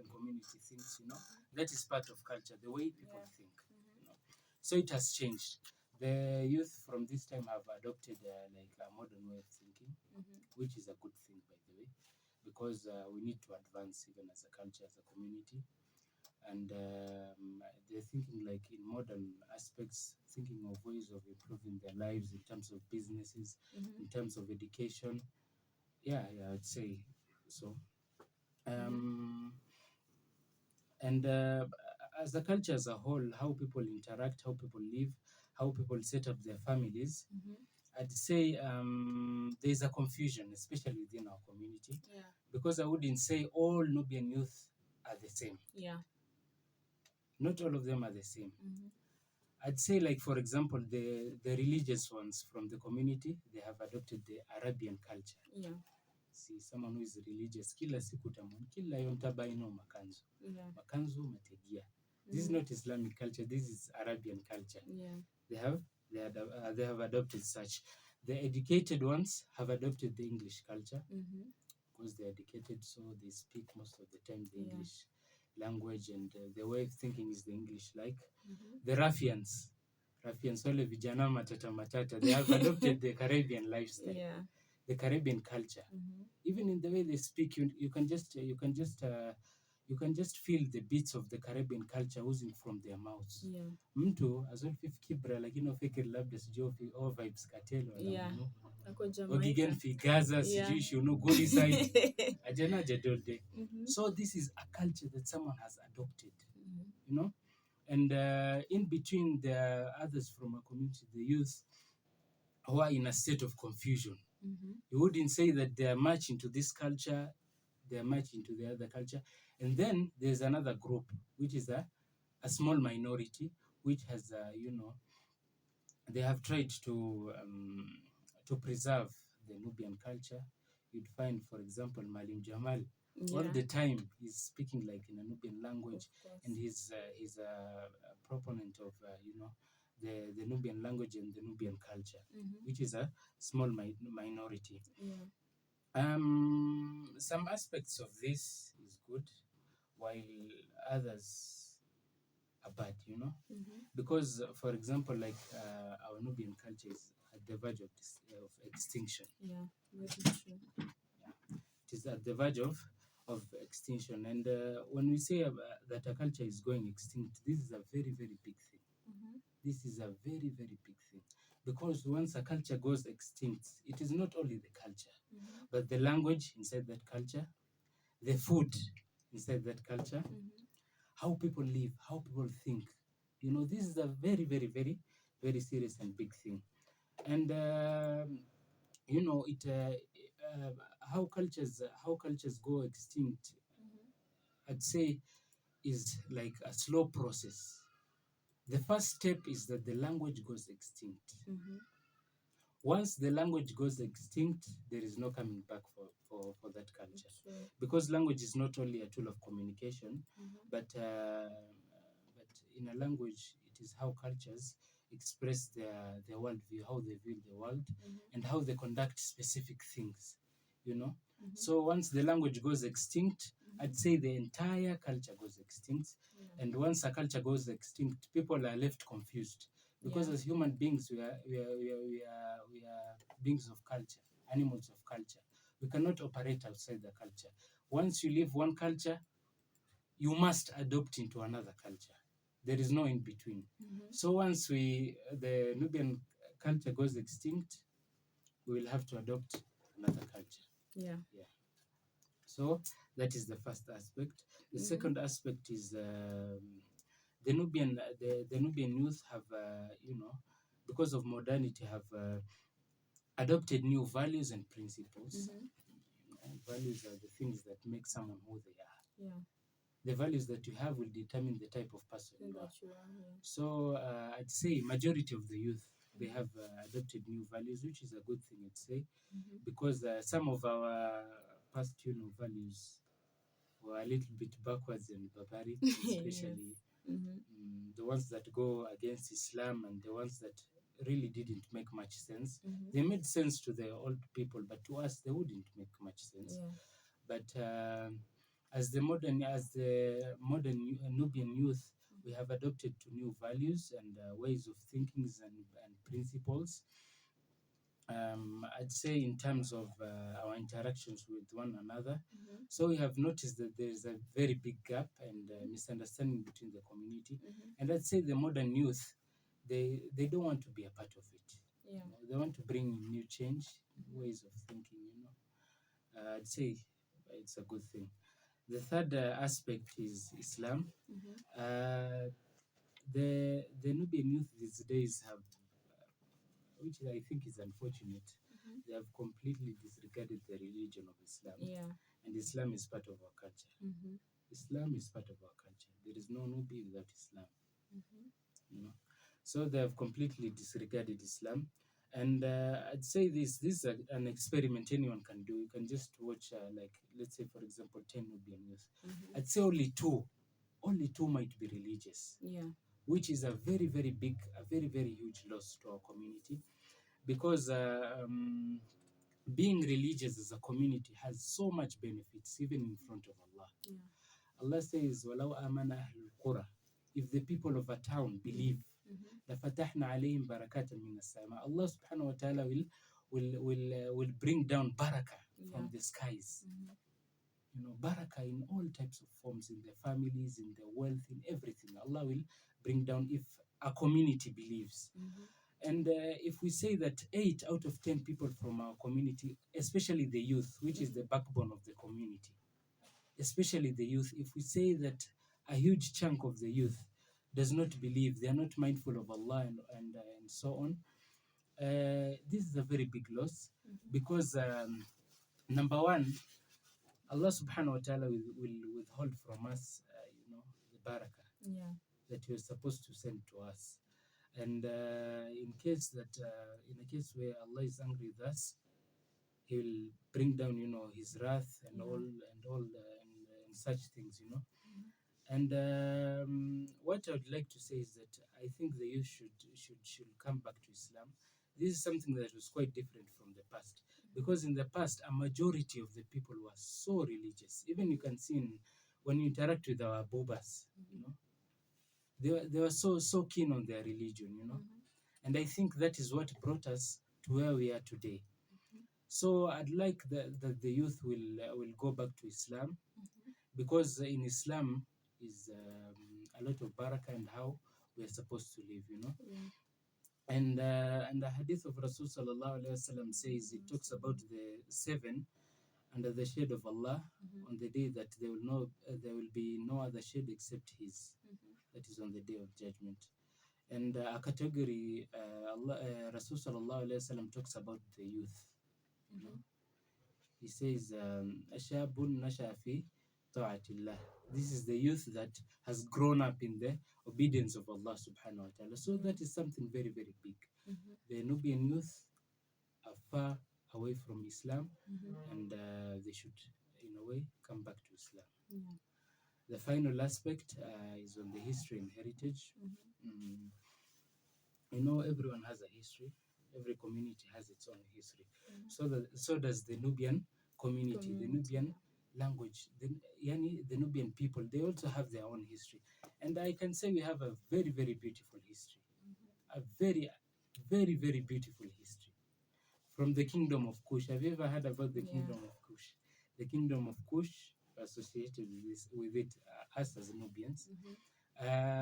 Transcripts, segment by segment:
Nubian community thinks, that is part of culture, the way people think. So it has changed. The youth from this time have adopted like a modern way of thinking, which is a good thing, by the way, because we need to advance even as a culture, as a community. And they're thinking like in modern aspects, thinking of ways of improving their lives in terms of businesses, in terms of education. Yeah, I'd say so. And as a culture as a whole, how people interact, how people live, how people set up their families, I'd say there's a confusion, especially within our community, because I wouldn't say all Nubian youth are the same. Not all of them are the same. I'd say, like, for example, the religious ones from the community, they have adopted the Arabian culture. See, someone who is religious, kila siku tamun, kila yontabaino makanzu. Makanzu mategia. This is not Islamic culture, this is Arabian culture. They have adopted such. The educated ones have adopted the English culture because they're educated, so they speak most of the time the English language, and the way of thinking is the English like. The ruffians, wale vijana matata, they have adopted the Caribbean lifestyle, the Caribbean culture. Even in the way they speak, you can just feel the beats of the Caribbean culture oozing from their mouths. Mtu azolfi kibra lakini ofikiri labda sijui all vibes cartel wala Ogigen fi Gaza sijui shunu Goli side ajana jadolde. So this is a culture that someone has adopted, and in between there are others from a community, the youth, who are in a state of confusion. You wouldn't say that they are much into this culture, they are much into the other culture. And then there's another group, which is a small minority, which has, they have tried to preserve the Nubian culture. You'd find, for example, Malim Jamal, all the time he's speaking like in a Nubian language, and he's a proponent of, the Nubian language and the Nubian culture, which is a small minority. Some aspects of this is good, while others are bad, because, for example, like our Nubian culture is at the verge of extinction. Very true. It is at the verge of extinction, and when we say that a culture is going extinct, this is a very, very big thing. This is a very, very big thing, because once a culture goes extinct, it is not only the culture, but the language inside that culture, the food inside that culture, how people live, how people think. This is a very, very, very, very serious and big thing. And how cultures go extinct, I'd say, is like a slow process. The first step is that the language goes extinct. Once the language goes extinct, there is no coming back for that culture. Because language is not only a tool of communication, but in a language, it is how cultures express their worldview, how they view the world, and how they conduct specific things, So once the language goes extinct, I'd say the entire culture goes extinct. And once a culture goes extinct, people are left confused. Because as human beings, we are beings of culture, animals of culture. We cannot operate outside the culture. Once you leave one culture, you must adopt into another culture. There is no in between. So once the Nubian culture goes extinct, we will have to adopt another culture. So that is the first aspect. The second aspect is the Nubian youth have, because of modernity, have adopted new values and principles. Values are the things that make someone who they are. The values that you have will determine the type of person you are. So I'd say majority of the youth, they have adopted new values, which is a good thing, I'd say, because some of our past values were a little bit backwards and barbaric, especially the ones that go against Islam and the ones that really didn't make much sense. They made sense to the old people, but to us, they wouldn't make much sense. But as the modern Nubian youth, we have adopted to new values and ways of thinking and principles. I'd say in terms of our interactions with one another. So we have noticed that there is a very big gap and misunderstanding between the community. And I'd say the modern youth, they don't want to be a part of it. Yeah. They want to bring in new change, ways of thinking, I'd say it's a good thing. The third aspect is Islam. The Nubian youth these days have, which I think is unfortunate, they have completely disregarded the religion of Islam. Yeah. And Islam is part of our culture. Islam is part of our culture. There is no Nubi without Islam. You know, so they have completely disregarded Islam. And I'd say this is an experiment anyone can do. You can just watch, like, let's say, for example, 10 Nubian youth. I'd say only two might be religious, Yeah. which is a very, very big, a very, very huge loss to our community, because being religious as a community has so much benefits, even in front of Allah. Yeah. Allah says, وَلَوْ آمَنَ أَهْلُ الْقُرَى, if the people of a town believe, لَفَتَحْنَا عَلَيْهِمْ بَرَكَاتًا مِنَ السَّمَاءِ, Allah subhanahu wa ta'ala will bring down barakah from the skies. Barakah in all types of forms, in their families, in their wealth, in everything. Allah will bring down if a community believes. And if we say that 8 out of 10 people from our community, especially the youth, which is the backbone of the community, especially the youth, if we say that a huge chunk of the youth does not believe, they are not mindful of Allah and so on, this is a very big loss, because number one, Allah subhanahu wa ta'ala will withhold from us, the barakah that He was supposed to send to us. And in a case where Allah is angry with us, He will bring down, His wrath and and such things, And what I would like to say is that I think the youth should come back to Islam. This is something that was quite different from the past, because in the past a majority of the people were so religious. Even you can see when you interact with our Bobas, they were so keen on their religion, And I think that is what brought us to where we are today. So I'd like that the youth will go back to Islam, because in Islam is a lot of barakah and how we are supposed to live, And the hadith of Rasul sallallahu alaihi wasallam says, it talks about the 7 under the shade of Allah on the day that there will be no other shade except His. That is on the day of judgment. And a category, Rasul sallallahu alaihi wasallam talks about the youth. He says, "Ashabun nasha fi ta'atillah." This is the youth that has grown up in the obedience of Allah subhanahu wa ta'ala. So that is something very, very big. The Nubian youth are far away from Islam, and they should, in a way, come back to Islam. The final aspect is on the history and heritage. Everyone has a history. Every community has its own history. So does the Nubian community. The Nubian language, the Nubian people, they also have their own history. And I can say we have a very, very beautiful history. A very, very, very beautiful history. From the Kingdom of Kush. Have you ever heard about the Kingdom of Kush? The Kingdom of Kush, associated with it, us as Nubians,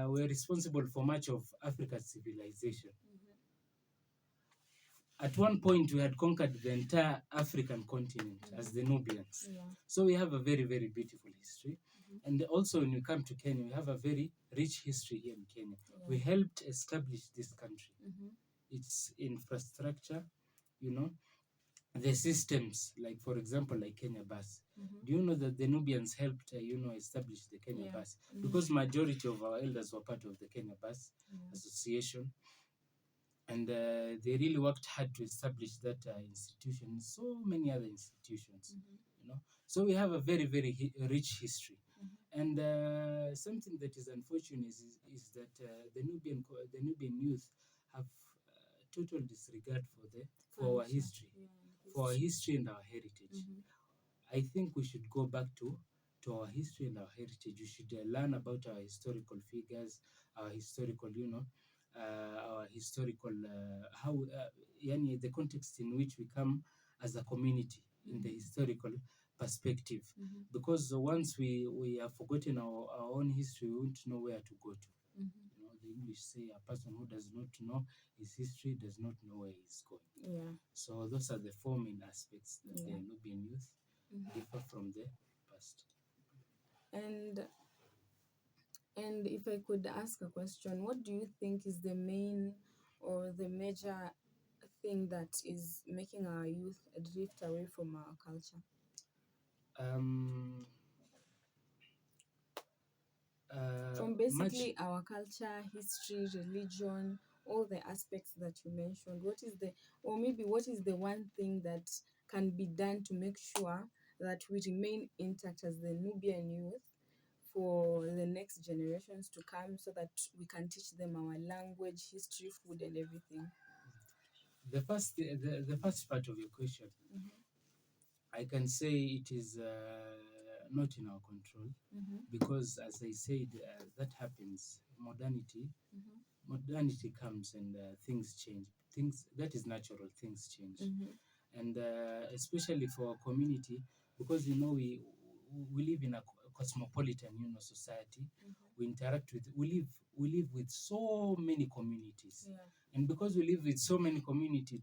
were responsible for much of Africa's civilization. At one point, we had conquered the entire African continent as the Nubians. So we have a very, very beautiful history. And also, when we come to Kenya, we have a very rich history here in Kenya. We helped establish this country. Its infrastructure, the systems, like, for example, like Kenya Bus. Do you know that the Nubians helped, establish the Kenya Bus? Because majority of our elders were part of the Kenya Bus Association. And they really worked hard to establish that institution, so many other institutions, So we have a very, very rich history. And something that is unfortunate is that the Nubian youth have total disregard for our history, for our history and our heritage. I think we should go back to to our history and our heritage. We should learn about our historical figures, our historical, our historical, yani the context in which we come as a community in the historical perspective. Because once we have forgotten our own history, we won't know where to go to. The English say a person who does not know his history does not know where he's going. Yeah. So those are the four main aspects that Yeah. the Nubian youth differ from the past. And if I could ask a question, what do you think is the main or the major thing that is making our youth drift away from our culture? From basically our culture, history, religion, all the aspects that you mentioned, what is the one thing that can be done to make sure that we remain intact as the Nubian youth for the next generations to come, so that we can teach them our language, history, food, and everything? The first part of your question, I can say it is not in our control, because as I said, that happens. Modernity comes and things change. That is natural. Things change, and especially for our community, because we live in a cosmopolitan society. We interact with we live with so many communities. And because we live with so many communities,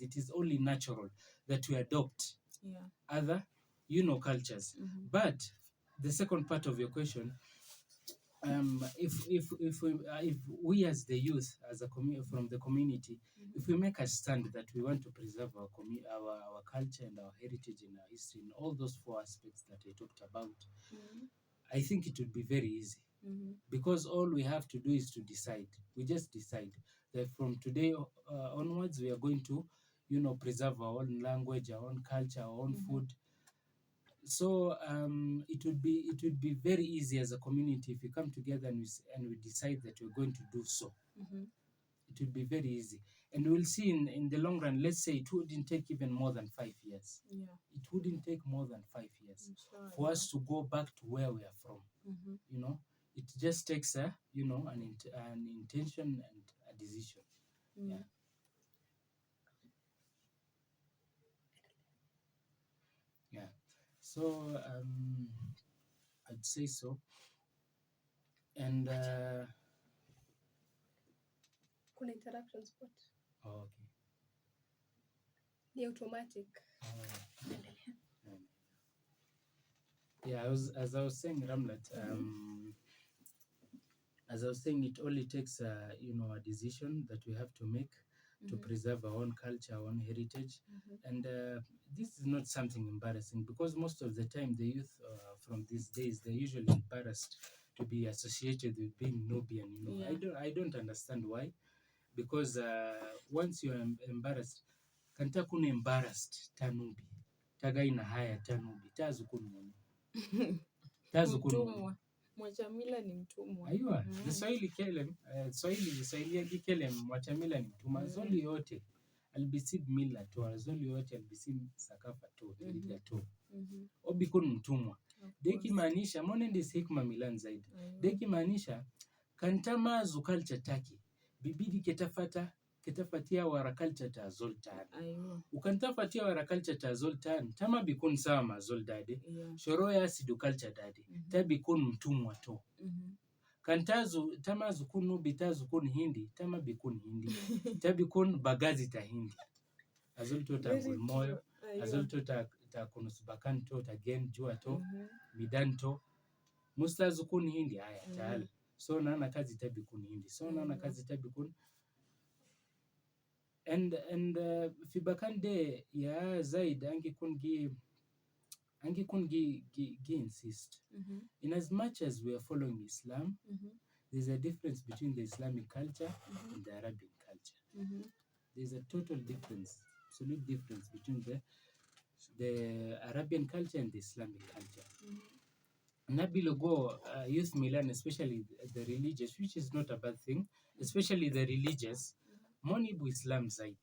it is only natural that we adopt other cultures. But the second part of your question, if we as the youth, as a from the community, if we make a stand that we want to preserve our culture and our heritage and our history and all those four aspects that I talked about, I think it would be very easy. Because all we have to do is to decide. We just decide that from today onwards, we are going to preserve our own language, our own culture, our own food. So it would be very easy as a community if we come together and we decide that we're going to do so. It would be very easy, and we'll see in the long run. Let's say it wouldn't take even more than 5 years. It wouldn't take more than 5 years for us to go back to where we are from. It just takes an intention and a decision. Yeah. So I'd say so. And kuna interruptions but okay. Ni automatic. Yeah, as I was saying, Ramlat, as I was saying, it only takes a decision that we have to make to preserve our own culture, our own heritage. And this is not something embarrassing, because most of the time the youth from these days, they're usually embarrassed to be associated with being Nubian. I don't understand why. Because once you're embarrassed, kanta kun embarrassed tanubi tagaina haya tanubi tazukun Mtumwa. Mwachamila ni mtumwa. Ayua, Swahili kelem, Swahili kelem, mwachamila ni mtumwa. Zoli yote albisib mila to, zoli yote albisib sakafa to, teliga to. Obi kun mtumwa. Deki maanisha, monende hikma milan zaidi. Deki maanisha, kantama zu culture taki. Bibidi ketafatia wara culture ta zoltan. Ukantafatia wara culture ta zoltan, tama bikun sama zoldade. Shoroya sidu culture dade. Ta bikun mtumwa to. Kantazu tamazu kunu bitazu kun hindi, tama bikun hindi. Ta bikun bagazi ta hindi. Azolto ta ngulmoyo, azolto ta kunusubakan to, ta gen jua to, midan to. Mustazu kun hindi haya taala. So nana kazi tabi kun hindi. So nana kazi tabi kun. And fibakande ya zaid angi kun gi insist. In as much as we are following Islam, there's a difference between the Islamic culture and the Arabian culture. There's a total difference, absolute difference between the Arabian culture and the Islamic culture. Nabilogo youth Milan, especially the religious, which is not a bad thing, especially the religious, monibu Islam zaid.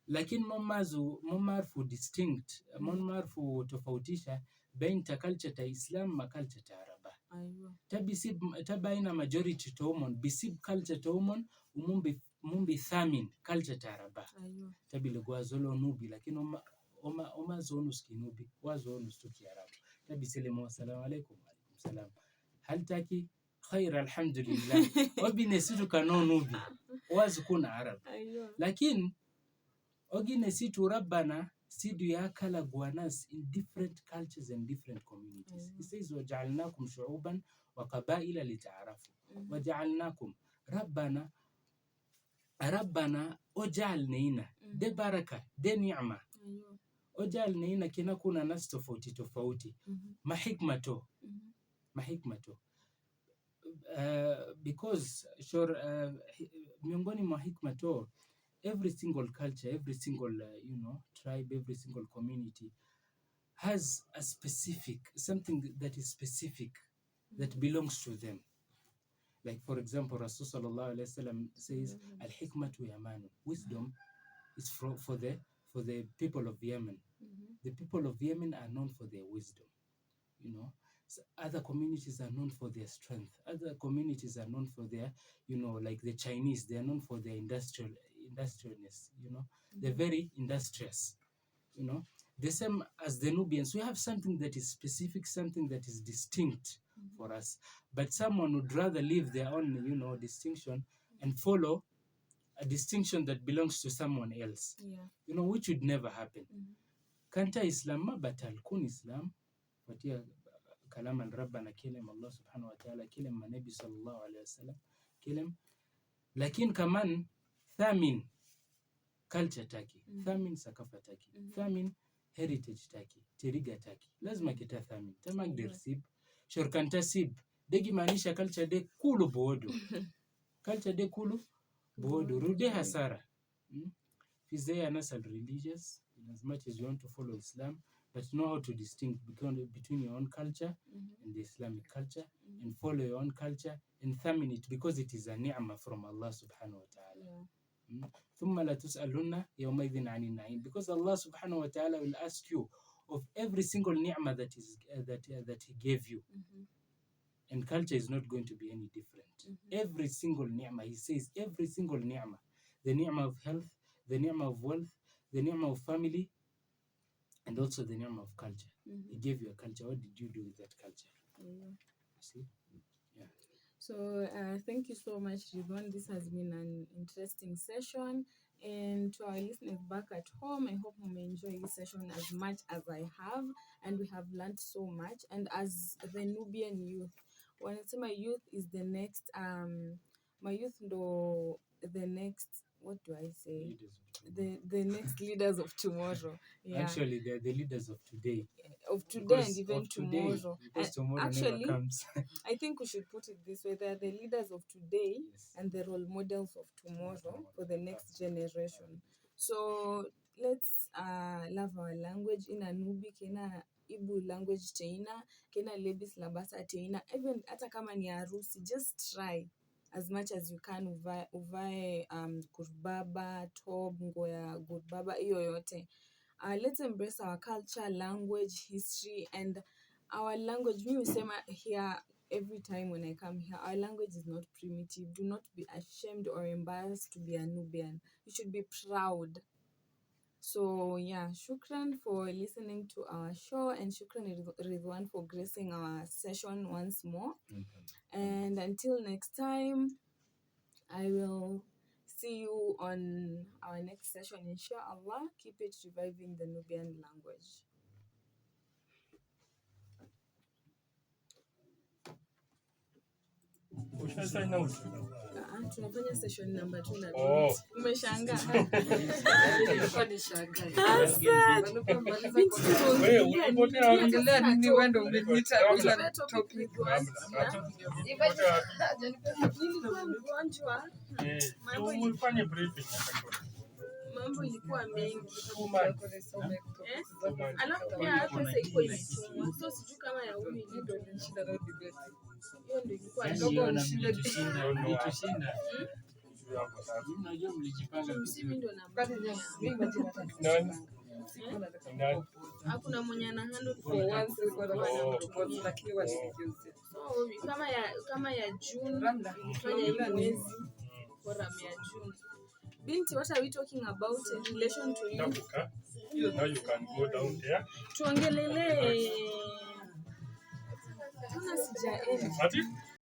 Lakin momarfu distinct, momarfu tofautisha bainta culture ta Islam ma culture ta Araba. Aywa. Tabisib tabaina majority to umon bisib culture to umon mumbi thamin culture ta Araba. Aywa. Tabile gwazolo nubi lakini oma zonus kinubi wazonus to Kiarabu. Tabiselemo assalamu alaikum wa alaikum salam. Hal taki khair alhamdulillah. Obine situ kano nubi wazukuna Arab. Aywa. Lakin ogine situ rabbana sidu ya kala guanas in different cultures and different communities. He says وَجَعَلْنَاكُمْ شُعُوبًا وَقَبَائِلَ لِتَعَارَفُوا وَجَعَلْنَاكُمْ ربنا ojalneina de baraka de ni'ma ojalneina kina kuna nas tofauti mahikmato because sure miongoni mwa hikmato every single culture, every single tribe, every single community has a specific something that is specific that belongs to them. Like for example, Rasul sallallahu alaihi wasallam says, "Al-hikmatu yamanu." Wisdom is for the people of Yemen. The people of Yemen are known for their wisdom. So other communities are known for their strength. Other communities are known for their, like the Chinese, they are known for their industrialness. They're very industrious. The same as the Nubians. We have something that is specific, something that is distinct for us. But someone would rather leave their own, distinction and follow a distinction that belongs to someone else. Yeah. Which would never happen. Kanta Islam ma batal kun Islam. Watia kalam al-Rabbana kilem Allah subhanahu wa ta'ala kilem Nabi sallallahu alayhi wa sallam kilem. Lakin kaman thamin culture taki, thamin sakafa taki, thamin heritage taki, tiriga taki. Lazima kita thamin. Tamak dersib, shorkanta sib. Degi manisha culture de kulu bodo. Culture de kulu bodo. Rude hasara. Fizaya nasal religious, in as much as you want to follow Islam, but know how to distinguish between your own culture and the Islamic culture, and follow your own culture and thamin it because it is a ni'mah from Allah subhanahu wa ta'ala. ثم لا تسألون يومئذ عن النعيم, because Allah subhanahu wa ta'ala will ask you of every single ni'mah that He gave you. And culture is not going to be any different. Every single ni'mah, He says, every single ni'mah, the ni'mah of health, the ni'mah of wealth, the ni'mah of family, and also the ni'mah of culture. He gave you a culture. What did you do with that culture? See? Yeah. So thank you so much, Ridwan. This has been an interesting session. And to our listeners back at home, I hope you may enjoy this session as much as I have. And we have learned so much. And as the Nubian youth, when I say my youth is the next, my youth know the next, what do I say? The next leaders of tomorrow. Yeah. Actually, they're the leaders of today. Of today and even tomorrow. Because tomorrow actually, never comes. I think we should put it this way. They're the leaders of today and the role models of tomorrow for the next generation. So let's love our language. In Nubi, kena Ibu language teina, kena lebis labasa teina. Even hata kama ni harusi, just try as much as you can uvae kurbaba, tob, nguo ya kurbaba, iyo yote. Let's embrace our culture, language, history, and our language. Me say here every time when I come here, our language is not primitive. Do not be ashamed or embarrassed to be a Nubian. You should be proud. So yeah, shukran for listening to our show, and shukran Ridwan for gracing our session once more. And until next time, I will see you on our next session, inshallah. Keep it reviving the Nubian language. Tunafanya session number 2 na umeshangaa. Kwa ni shangaa. Wewe unapotea nini wewe ndio umeniita bila topic was. Ufanye briefing. Mambo ilikuwa mengi. Alafu pia pesa iko imechungwa. So sijui kama ya huyu ndio nishinda road debate. Hiyo ndio ilikuwa ndogo mshinda. Unajua mlijipanga vizuri. Mimi ndio namba. Hakuna mwenye ana handle for once so kama ya June fanya hii mwezi bora ya June. Binti, what are we talking about in relation to you? Now you can go down there. Tuongelele. Tuna sijaenda. Ati?